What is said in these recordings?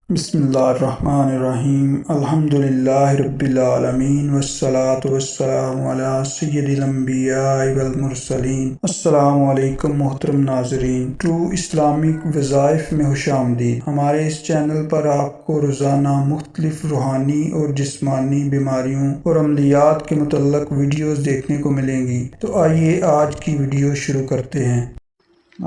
بسم اللہ الرحمن الرحیم الحمدللہ رب العالمین والصلاة والسلام علی سید الانبیاء والمرسلین۔ السلام علیکم محترم ناظرین، ٹرو اسلامک وظائف میں خوش آمدید۔ ہمارے اس چینل پر آپ کو روزانہ مختلف روحانی اور جسمانی بیماریوں اور عملیات کے متعلق ویڈیوز دیکھنے کو ملیں گی۔ تو آئیے آج کی ویڈیو شروع کرتے ہیں۔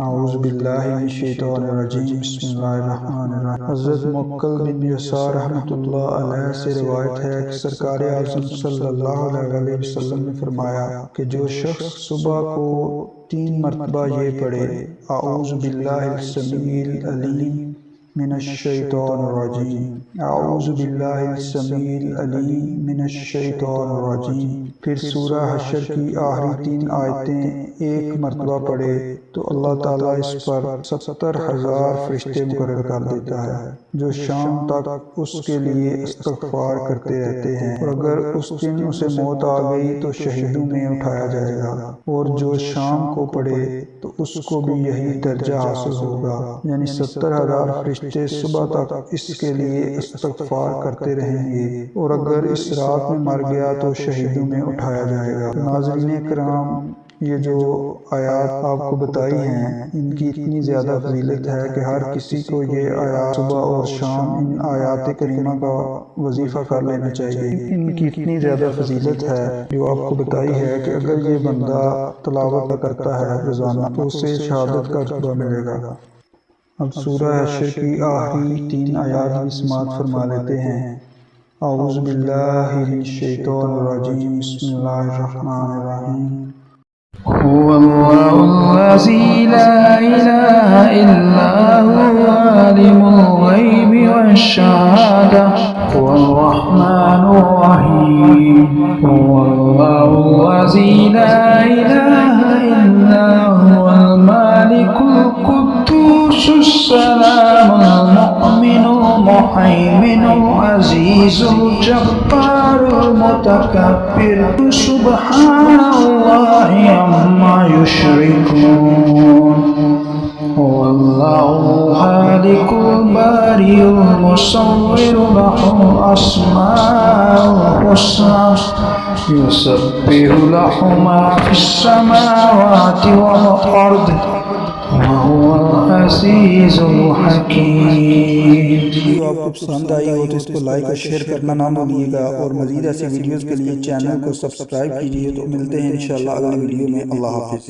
اعوذ باللہ من الشیطان الرجیم، بسم اللہ الرحمن الرحیم۔ حضرت موکل بن یسار رحمۃ اللہ علیہ سے روایت ہے کہ سرکار اعظم صلی اللہ علیہ وسلم نے فرمایا کہ جو شخص صبح کو 3 مرتبہ یہ پڑھے، اعوذ باللہ السمیع العلیم من الشیطان الرجیم، اعوذ باللہ السمیع العلیم من الشیطان الرجیم، پھر سورہ حشر کی آخری 3 آیتیں 1 مرتبہ پڑھے تو اللہ تعالیٰ اس پر 70,000 فرشتے مقرر کر دیتا ہے جو شام تک اس کے لیے استغفار کرتے رہتے ہیں، اور اگر اس دن اسے موت آ گئی تو شہیدوں میں اٹھایا جائے گا، اور جو شام کو پڑھے تو اس کو بھی یہی درجہ حاصل ہوگا، یعنی 70,000 فرشتے صبح تک اس کے لیے استغفار کرتے رہیں گے، اور اگر اس رات میں مر گیا تو شہیدوں میں اٹھایا جائے گا۔ ناظرین کرام، یہ جو آیات آپ کو بتائی ہیں ان کی اتنی زیادہ فضیلت ہے کہ ہر کسی کو یہ آیات صبح اور شام ان آیات کریمہ کا وظیفہ کر لینا چاہیے۔ ان کی اتنی زیادہ فضیلت ہے جو آپ کو بتائی ہے کہ اگر یہ بندہ تلاوت کرتا ہے روزانہ تو اسے شہادت کا رتبہ ملے گا۔ اب سورہ حشر کی آخری 3 آیات بھی سماعت فرما لیتے ہیں۔ اعوذ باللہ من الشیطان الرجیم، بسم اللہ الرحمن الرحیم۔ هو الله الذي لا إله إلا هو عالم الغيب والشهادة هو الرحمن الرحيم هو الله الذي لا إله إلا هو الملك القدوس السلام المؤمن المهيمن العزيز الجبار المتكبر سبحان الله عما يشركون هو الله الخالق البارئ المصور له الأسماء الحسنى يسبح له ما في السماوات والأرض وهو العزيز الحكيم۔ ویڈیو آپ کو پسند آئی ہو تو اس کو لائک اور شیئر کرنا نہ بھولیے گا، اور مزید ایسی ویڈیوز کے لیے چینل کو سبسکرائب کیجیے۔ تو ملتے ہیں انشاءاللہ اگلی ویڈیو میں۔ اللہ حافظ۔